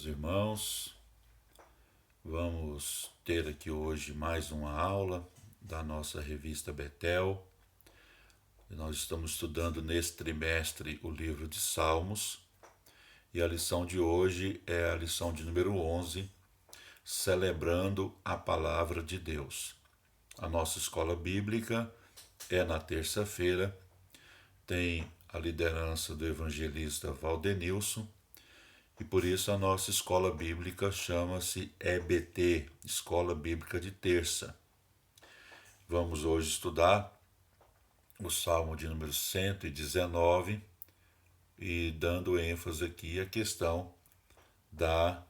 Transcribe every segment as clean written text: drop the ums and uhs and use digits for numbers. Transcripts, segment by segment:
Meus irmãos, vamos ter aqui hoje mais uma aula da nossa revista Betel. Nós estamos estudando neste trimestre o livro de Salmos e a lição de hoje é a lição de número 11, celebrando a palavra de Deus. A nossa escola bíblica é na terça-feira, tem a liderança do evangelista Valdenilson. E por isso a nossa escola bíblica chama-se EBT, Escola Bíblica de Terça. Vamos hoje estudar o Salmo de número 119 e dando ênfase aqui à questão da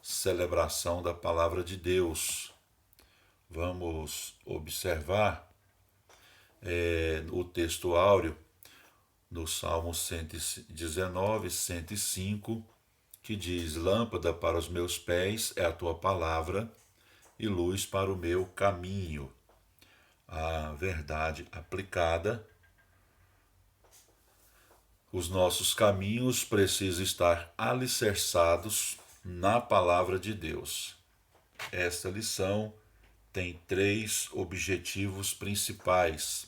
celebração da palavra de Deus. Vamos observar o texto áureo no Salmo 119, 105, que diz: lâmpada para os meus pés é a tua palavra e luz para o meu caminho. A verdade aplicada. Os nossos caminhos precisam estar alicerçados na palavra de Deus. Esta lição tem 3 objetivos principais: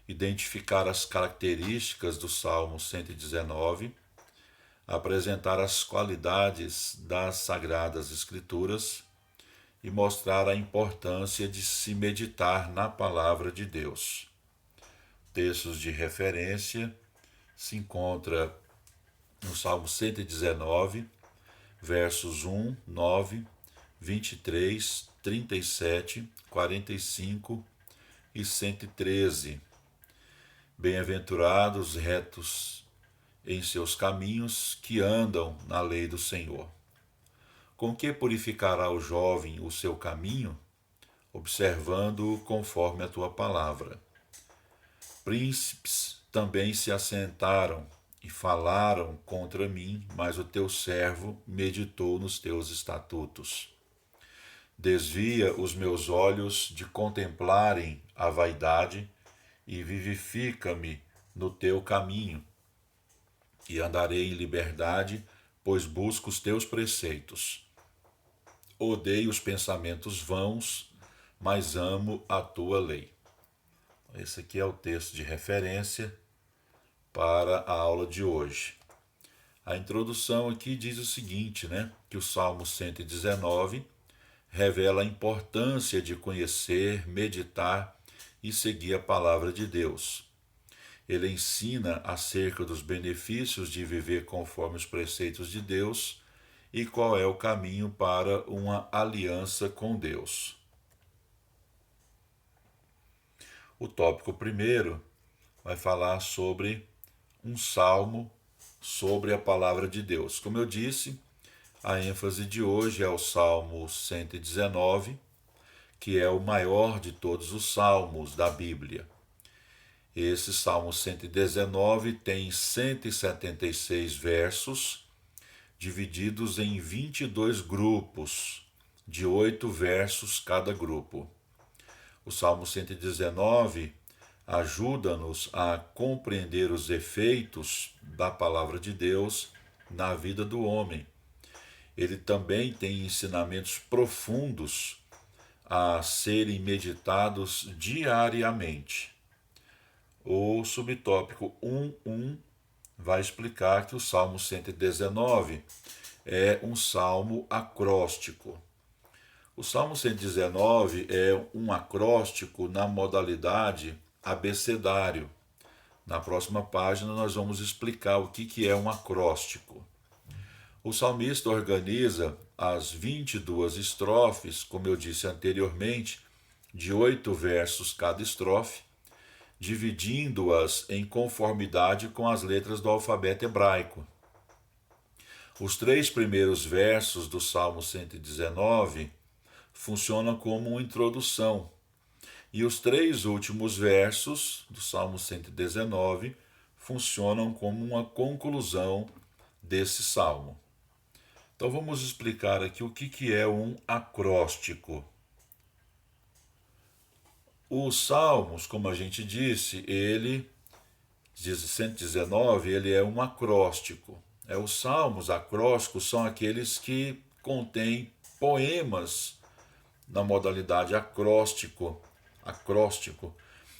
identificar as características do Salmo 119, apresentar as qualidades das Sagradas Escrituras e mostrar a importância de se meditar na palavra de Deus. Textos de referência se encontra no Salmo 119, versos 1, 9, 23, 37, 45 e 113. Bem-aventurados retos em seus caminhos, que andam na lei do Senhor. Com que purificará o jovem o seu caminho? Observando-o conforme a tua palavra. Príncipes também se assentaram e falaram contra mim, mas o teu servo meditou nos teus estatutos. Desvia os meus olhos de contemplarem a vaidade e vivifica-me no teu caminho. E andarei em liberdade, pois busco os teus preceitos. Odeio os pensamentos vãos, mas amo a tua lei. Esse aqui é o texto de referência para a aula de hoje. A introdução aqui diz o seguinte, que o Salmo 119 revela a importância de conhecer, meditar e seguir a palavra de Deus. Ele ensina acerca dos benefícios de viver conforme os preceitos de Deus e qual é o caminho para uma aliança com Deus. O tópico primeiro vai falar sobre um salmo sobre a palavra de Deus. Como eu disse, a ênfase de hoje é o Salmo 119, que é o maior de todos os salmos da Bíblia. Esse Salmo 119 tem 176 versos, divididos em 22 grupos, de 8 versos cada grupo. O Salmo 119 ajuda-nos a compreender os efeitos da palavra de Deus na vida do homem. Ele também tem ensinamentos profundos a serem meditados diariamente. O subtópico 1.1 vai explicar que o Salmo 119 é um salmo acróstico. O Salmo 119 é um acróstico na modalidade abecedário. Na próxima página nós vamos explicar o que é um acróstico. O salmista organiza as 22 estrofes, como eu disse anteriormente, de 8 versos cada estrofe, dividindo-as em conformidade com as letras do alfabeto hebraico. Os 3 primeiros versos do Salmo 119 funcionam como uma introdução, e os 3 últimos versos do Salmo 119 funcionam como uma conclusão desse salmo. Então vamos explicar aqui o que é um acróstico. Os salmos, como a gente disse, 119, ele é um acróstico. Os salmos acrósticos são aqueles que contêm poemas na modalidade acróstico,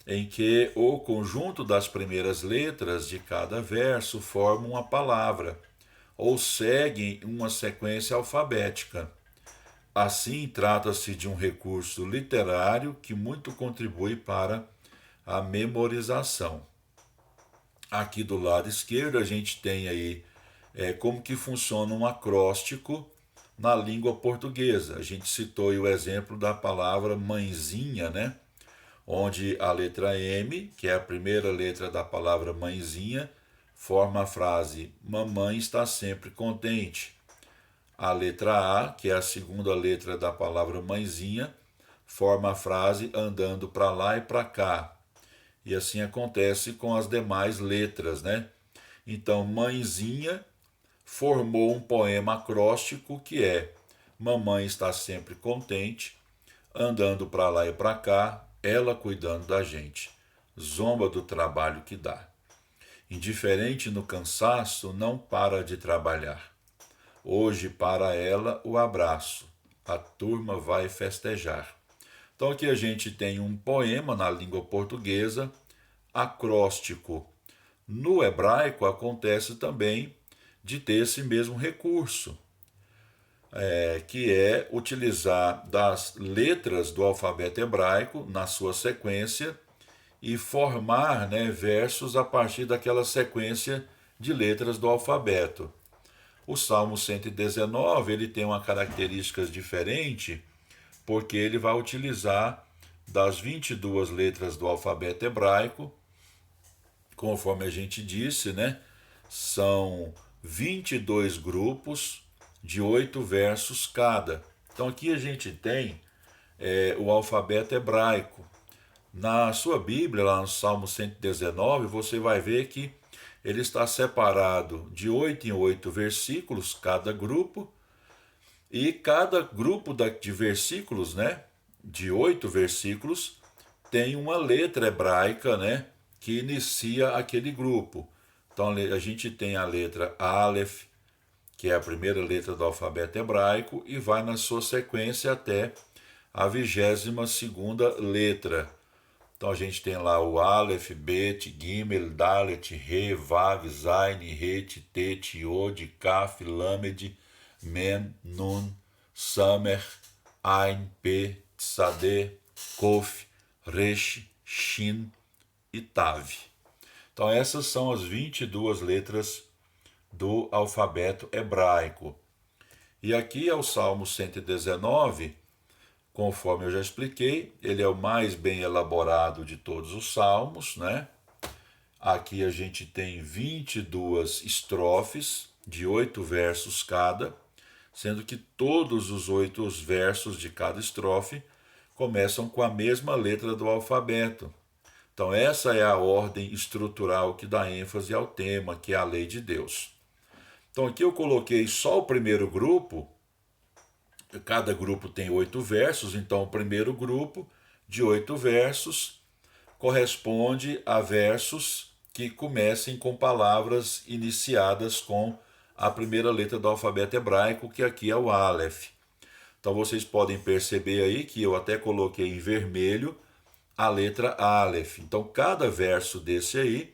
em que o conjunto das primeiras letras de cada verso forma uma palavra, ou seguem uma sequência alfabética. Assim, trata-se de um recurso literário que muito contribui para a memorização. Aqui do lado esquerdo a gente tem aí como que funciona um acróstico na língua portuguesa. A gente citou aí o exemplo da palavra mãezinha, né? Onde a letra M, que é a primeira letra da palavra mãezinha, forma a frase mamãe está sempre contente. A letra A, que é a segunda letra da palavra mãezinha, forma a frase andando para lá e para cá. E assim acontece com as demais letras, né? Então, mãezinha formou um poema acróstico que é: mamãe está sempre contente, andando para lá e para cá, ela cuidando da gente. Zomba do trabalho que dá. Indiferente no cansaço, não para de trabalhar. Hoje para ela o abraço. A turma vai festejar. Então aqui a gente tem um poema na língua portuguesa acróstico. No hebraico acontece também de ter esse mesmo recurso, que é utilizar das letras do alfabeto hebraico na sua sequência e formar, né, versos a partir daquela sequência de letras do alfabeto. O Salmo 119 ele tem uma característica diferente, porque ele vai utilizar das 22 letras do alfabeto hebraico, conforme a gente disse, né? São 22 grupos de 8 versos cada. Então aqui a gente tem o alfabeto hebraico. Na sua Bíblia, lá no Salmo 119, você vai ver que ele está separado de 8 em 8 versículos, cada grupo, e cada grupo de versículos, né, de 8 versículos, tem uma letra hebraica, né, que inicia aquele grupo. Então a gente tem a letra Aleph, que é a primeira letra do alfabeto hebraico, e vai na sua sequência até a 22ª letra. Então a gente tem lá o Aleph, Bet, Gimel, Dalet, Re, Vav, Zain, Het, Tet, Yod, Kaf, Lamed, Mem, Nun, Samer, Ain, Pe, Tsadeh, Kof, Resh, Shin e Tav. Então essas são as 22 letras do alfabeto hebraico. E aqui é o Salmo 119, conforme eu já expliquei, ele é o mais bem elaborado de todos os salmos, né? Aqui a gente tem 22 estrofes de 8 versos cada, sendo que todos os 8 versos de cada estrofe começam com a mesma letra do alfabeto. Então essa é a ordem estrutural que dá ênfase ao tema, que é a lei de Deus. Então aqui eu coloquei só o primeiro grupo. Cada grupo tem 8 versos, então o primeiro grupo de 8 versos corresponde a versos que comecem com palavras iniciadas com a primeira letra do alfabeto hebraico, que aqui é o Aleph. Então vocês podem perceber aí que eu até coloquei em vermelho a letra Aleph. Então cada verso desse aí,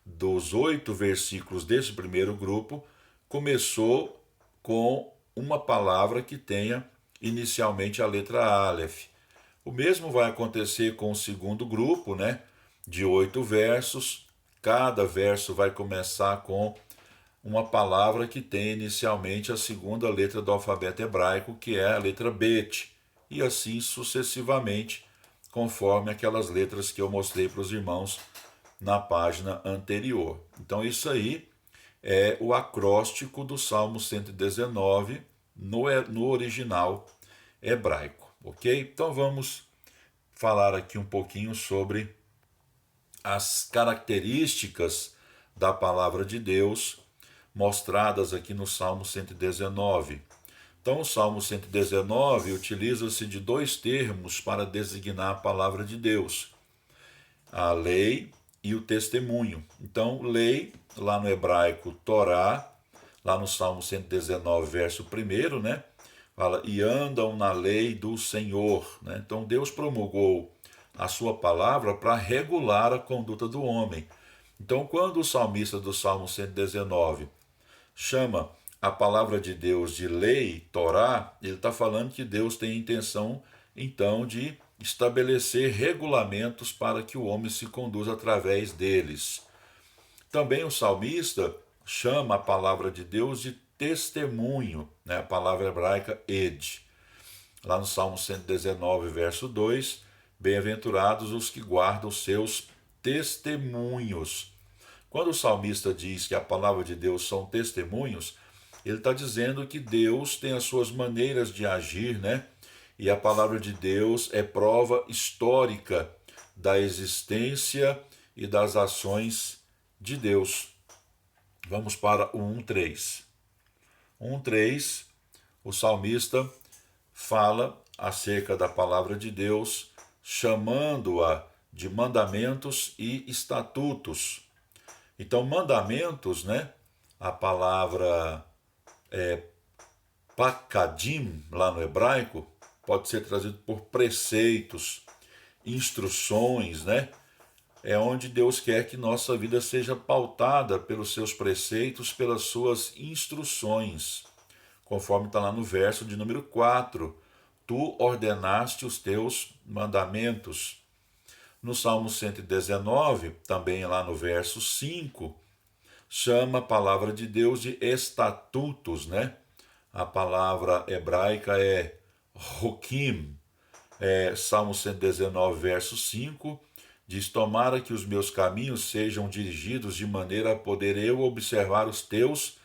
dos 8 versículos desse primeiro grupo, começou com uma palavra que tenha inicialmente a letra Aleph. O mesmo vai acontecer com o segundo grupo, né, de 8 versos. Cada verso vai começar com uma palavra que tem inicialmente a segunda letra do alfabeto hebraico, que é a letra Bet, e assim sucessivamente, conforme aquelas letras que eu mostrei para os irmãos na página anterior. Então isso aí é o acróstico do Salmo 119 no original hebraico, ok? Então vamos falar aqui um pouquinho sobre as características da palavra de Deus mostradas aqui no Salmo 119. Então o Salmo 119 utiliza-se de 2 termos para designar a palavra de Deus: a lei e o testemunho. Então, lei, lá no hebraico, Torá, lá no Salmo 119, verso 1, né? Fala, e andam na lei do Senhor, né? Então Deus promulgou a sua palavra para regular a conduta do homem. Então, quando o salmista do Salmo 119 chama a palavra de Deus de lei, Torá, ele está falando que Deus tem a intenção, então, de estabelecer regulamentos para que o homem se conduza através deles. Também o salmista chama a palavra de Deus de testemunho, né? A palavra hebraica ed. Lá no Salmo 119, verso 2, bem-aventurados os que guardam seus testemunhos. Quando o salmista diz que a palavra de Deus são testemunhos, ele está dizendo que Deus tem as suas maneiras de agir, né? E a palavra de Deus é prova histórica da existência e das ações de Deus. Vamos para o 1:3. 1:3, o salmista fala acerca da palavra de Deus, chamando-a de mandamentos e estatutos. Então, mandamentos, né? A palavra pakadim, lá no hebraico, pode ser trazido por preceitos, instruções, né? É onde Deus quer que nossa vida seja pautada pelos seus preceitos, pelas suas instruções, conforme está lá no verso de número 4. Tu ordenaste os teus mandamentos. No Salmo 119, também lá no verso 5, chama a palavra de Deus de estatutos, né? A palavra hebraica é Hokim. Salmo 119, verso 5, diz, tomara que os meus caminhos sejam dirigidos de maneira a poder eu observar os teus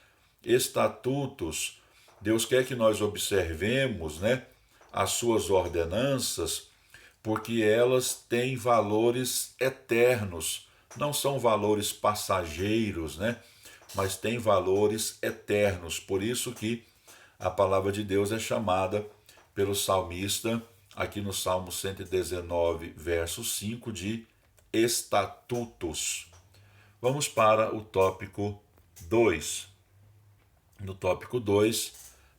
estatutos. Deus quer que nós observemos, né, as suas ordenanças, porque elas têm valores eternos, não são valores passageiros, né, mas têm valores eternos. Por isso que a palavra de Deus é chamada pelo salmista, aqui no Salmo 119, verso 5, de estatutos. Vamos para o tópico 2. No tópico 2,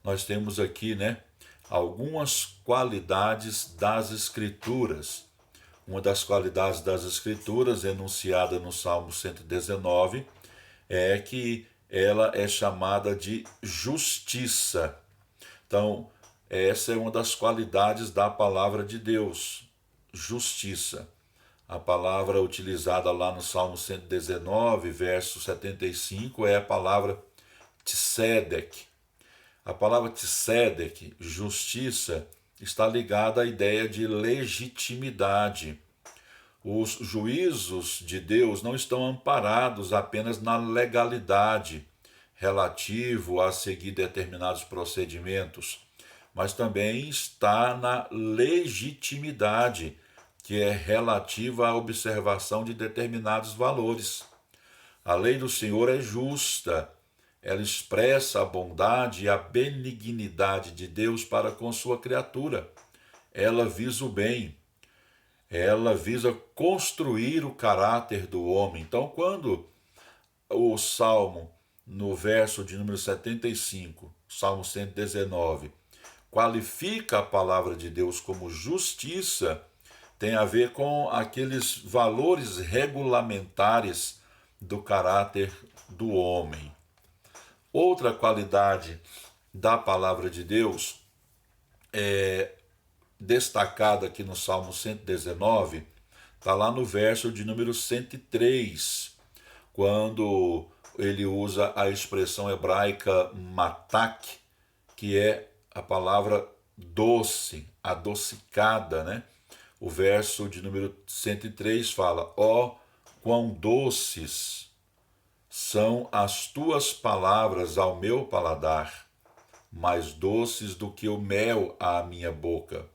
nós temos aqui, né, algumas qualidades das Escrituras. Uma das qualidades das Escrituras, enunciada no Salmo 119, é que ela é chamada de justiça. Então, essa é uma das qualidades da palavra de Deus, justiça. A palavra utilizada lá no Salmo 119, verso 75, é a palavra tsedek. A palavra tsedek, justiça, está ligada à ideia de legitimidade. Os juízos de Deus não estão amparados apenas na legalidade relativo a seguir determinados procedimentos, mas também está na legitimidade, que é relativa à observação de determinados valores. A lei do Senhor é justa, ela expressa a bondade e a benignidade de Deus para com sua criatura. Ela visa o bem, ela visa construir o caráter do homem. Então, quando o Salmo, no verso de número 75, Salmo 119, qualifica a palavra de Deus como justiça, tem a ver com aqueles valores regulamentares do caráter do homem. Outra qualidade da palavra de Deus é destacada aqui no Salmo 119, está lá no verso de número 103, quando ele usa a expressão hebraica matak, que é a palavra doce, adocicada, né? O verso de número 103 fala, ó, quão doces são as tuas palavras ao meu paladar, mais doces do que o mel à minha boca.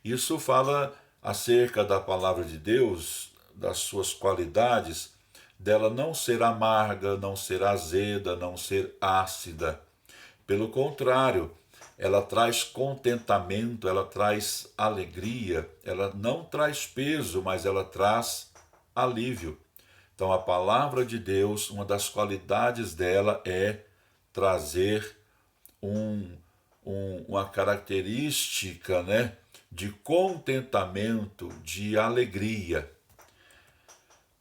Isso fala acerca da palavra de Deus, das suas qualidades, dela não ser amarga, não ser azeda, não ser ácida. Pelo contrário, ela traz contentamento, ela traz alegria, ela não traz peso, mas ela traz alívio. Então, a palavra de Deus, uma das qualidades dela é trazer uma característica, né, de contentamento, de alegria.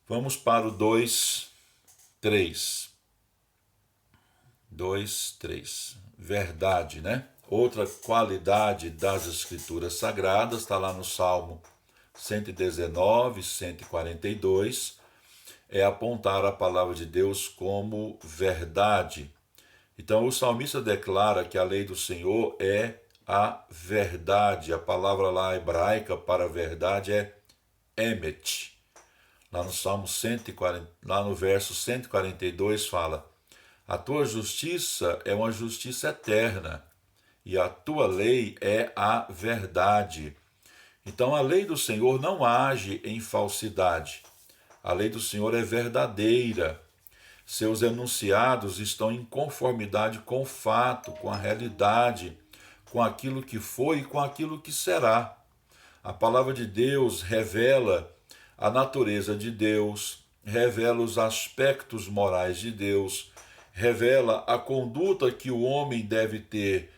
Vamos para o 2:3. 2:3. Verdade, né? Outra qualidade das Escrituras Sagradas está lá no Salmo 119, 142, é apontar a palavra de Deus como verdade. Então o salmista declara que a lei do Senhor é a verdade. A palavra lá hebraica para verdade é emet. Lá no Salmo 140, lá no verso 142 fala: a tua justiça é uma justiça eterna e a tua lei é a verdade. Então a lei do Senhor não age em falsidade. A lei do Senhor é verdadeira. Seus enunciados estão em conformidade com o fato, com a realidade, com aquilo que foi e com aquilo que será. A palavra de Deus revela a natureza de Deus, revela os aspectos morais de Deus, revela a conduta que o homem deve ter,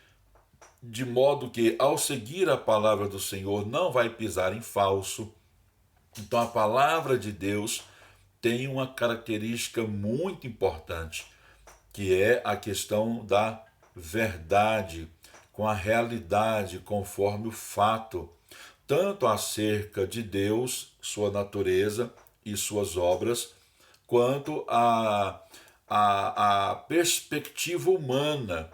de modo que, ao seguir a palavra do Senhor, não vai pisar em falso. Então, a palavra de Deus tem uma característica muito importante, que é a questão da verdade, com a realidade, conforme o fato, tanto acerca de Deus, sua natureza e suas obras, quanto a perspectiva humana,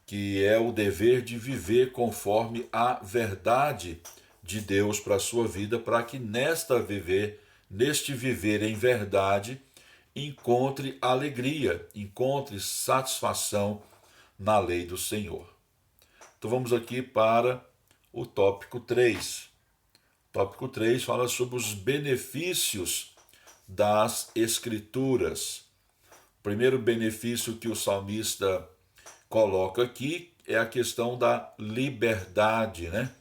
que é o dever de viver conforme a verdade de Deus para a sua vida, para que neste viver em verdade, encontre alegria, encontre satisfação na lei do Senhor. Então vamos aqui para o tópico 3. O tópico 3 fala sobre os benefícios das Escrituras. O primeiro benefício que o salmista coloca aqui é a questão da liberdade, né?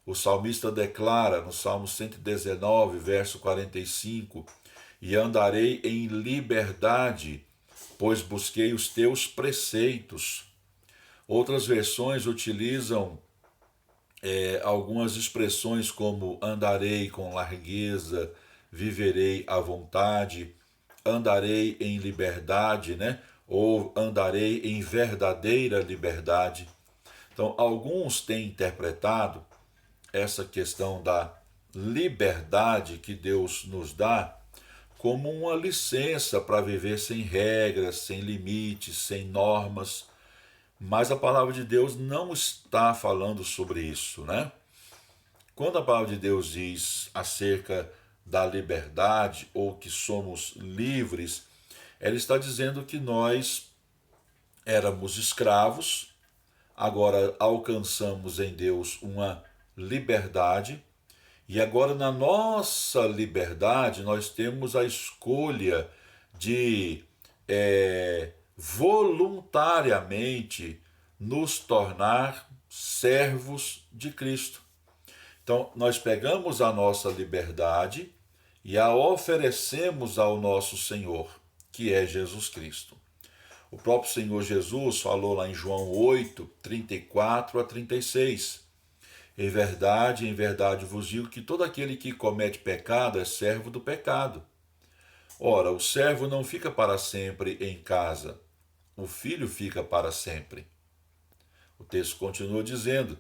O salmista declara no Salmo 119, verso 45: e andarei em liberdade, pois busquei os teus preceitos. Outras versões utilizam algumas expressões como andarei com largueza, viverei à vontade, andarei em liberdade, né? Ou andarei em verdadeira liberdade. Então, alguns têm interpretado essa questão da liberdade que Deus nos dá como uma licença para viver sem regras, sem limites, sem normas. Mas a palavra de Deus não está falando sobre isso, né? Quando a palavra de Deus diz acerca da liberdade ou que somos livres, ela está dizendo que nós éramos escravos, agora alcançamos em Deus uma liberdade, e agora na nossa liberdade nós temos a escolha de voluntariamente nos tornar servos de Cristo. Então nós pegamos a nossa liberdade e a oferecemos ao nosso Senhor, que é Jesus Cristo. O próprio Senhor Jesus falou lá em João 8, 34 a 36. Em verdade vos digo que todo aquele que comete pecado é servo do pecado. Ora, o servo não fica para sempre em casa, o filho fica para sempre. O texto continua dizendo: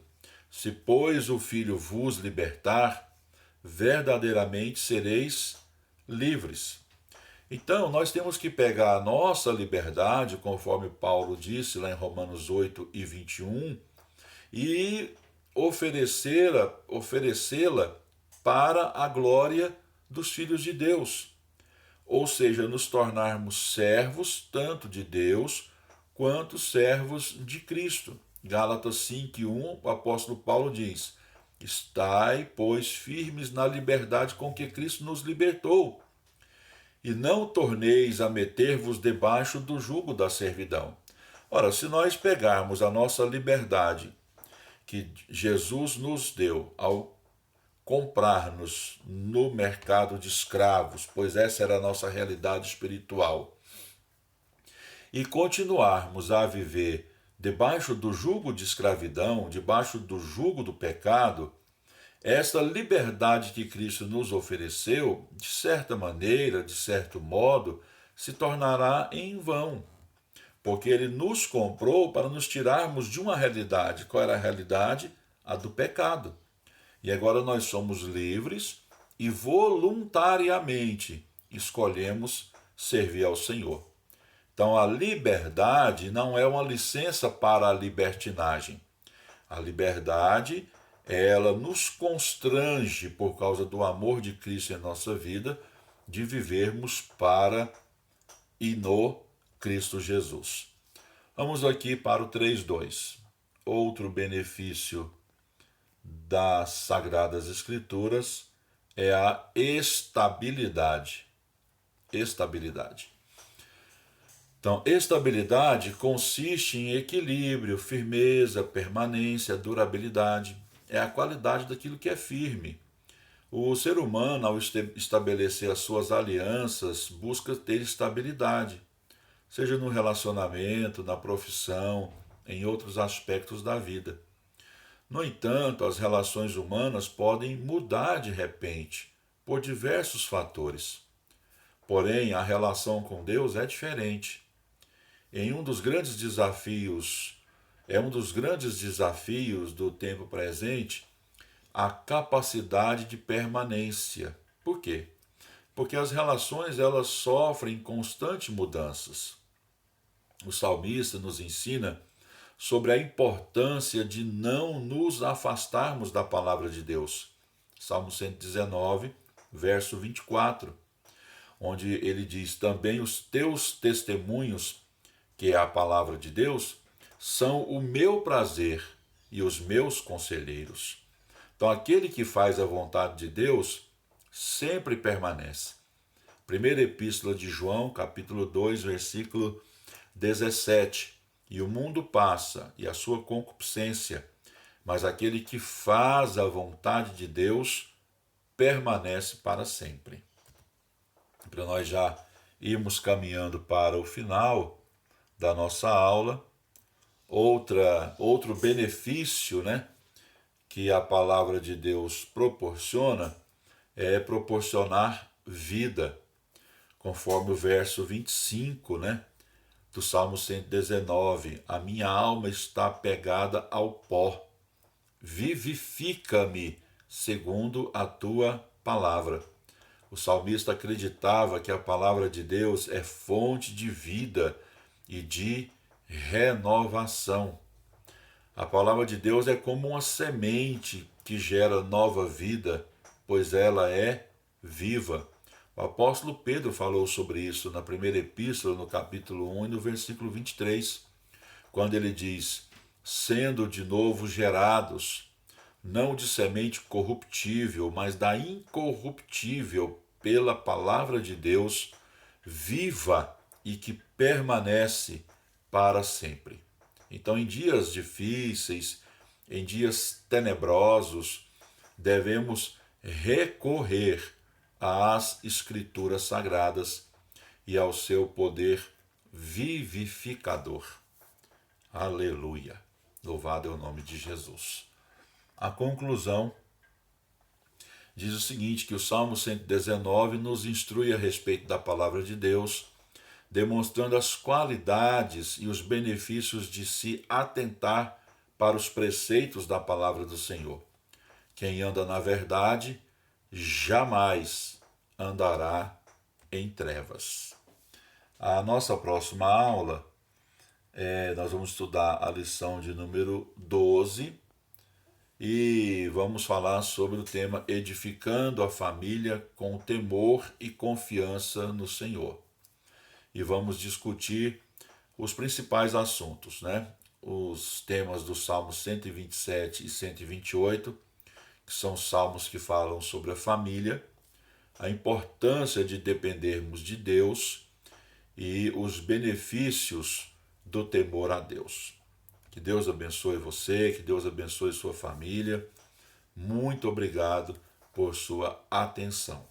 se, pois, o filho vos libertar, verdadeiramente sereis livres. Então, nós temos que pegar a nossa liberdade, conforme Paulo disse lá em Romanos 8 e 21, e oferecê-la para a glória dos filhos de Deus. Ou seja, nos tornarmos servos tanto de Deus quanto servos de Cristo. Gálatas 5:1, o apóstolo Paulo diz: estai, pois, firmes na liberdade com que Cristo nos libertou, e não torneis a meter-vos debaixo do jugo da servidão. Ora, se nós pegarmos a nossa liberdade que Jesus nos deu ao comprar-nos no mercado de escravos, pois essa era a nossa realidade espiritual, e continuarmos a viver debaixo do jugo de escravidão, debaixo do jugo do pecado, esta liberdade que Cristo nos ofereceu, de certa maneira, de certo modo, se tornará em vão, porque ele nos comprou para nos tirarmos de uma realidade. Qual era a realidade? A do pecado. E agora nós somos livres e voluntariamente escolhemos servir ao Senhor. Então a liberdade não é uma licença para a libertinagem. A liberdade, ela nos constrange, por causa do amor de Cristo em nossa vida, de vivermos para e no Cristo Jesus. Vamos aqui para o 3.2. Outro benefício das Sagradas Escrituras é a estabilidade. Estabilidade. Então, estabilidade consiste em equilíbrio, firmeza, permanência, durabilidade. É a qualidade daquilo que é firme. O ser humano, ao estabelecer as suas alianças, busca ter estabilidade, seja no relacionamento, na profissão, em outros aspectos da vida. No entanto, as relações humanas podem mudar de repente, por diversos fatores. Porém, a relação com Deus é diferente. Um dos grandes desafios do tempo presente, a capacidade de permanência. Por quê? Porque as relações elas sofrem constantes mudanças. O salmista nos ensina sobre a importância de não nos afastarmos da palavra de Deus. Salmo 119, verso 24, onde ele diz: também os teus testemunhos, que é a palavra de Deus, são o meu prazer e os meus conselheiros. Então, aquele que faz a vontade de Deus sempre permanece. Primeira Epístola de João, capítulo 2, versículo 17. E o mundo passa e a sua concupiscência, mas aquele que faz a vontade de Deus permanece para sempre. Para nós já irmos caminhando para o final da nossa aula, outro benefício, que a palavra de Deus proporciona é proporcionar vida, conforme o verso 25, do Salmo 119, a minha alma está pegada ao pó, vivifica-me segundo a tua palavra. O salmista acreditava que a palavra de Deus é fonte de vida e de renovação. A palavra de Deus é como uma semente que gera nova vida, pois ela é viva. O apóstolo Pedro falou sobre isso na primeira epístola, no capítulo 1 e no versículo 23, quando ele diz: sendo de novo gerados, não de semente corruptível, mas da incorruptível, pela palavra de Deus, viva e que permanece para sempre. Então, em dias difíceis, em dias tenebrosos, devemos recorrer às Escrituras Sagradas e ao seu poder vivificador. Aleluia! Louvado é o nome de Jesus. A conclusão diz o seguinte, que o Salmo 119 nos instrui a respeito da palavra de Deus, demonstrando as qualidades e os benefícios de se atentar para os preceitos da palavra do Senhor. Quem anda na verdade jamais andará em trevas. A nossa próxima aula, nós vamos estudar a lição de número 12 e vamos falar sobre o tema edificando a família com temor e confiança no Senhor. E vamos discutir os principais assuntos, Os temas dos Salmos 127 e 128, que são salmos que falam sobre a família, a importância de dependermos de Deus e os benefícios do temor a Deus. Que Deus abençoe você, que Deus abençoe sua família. Muito obrigado por sua atenção.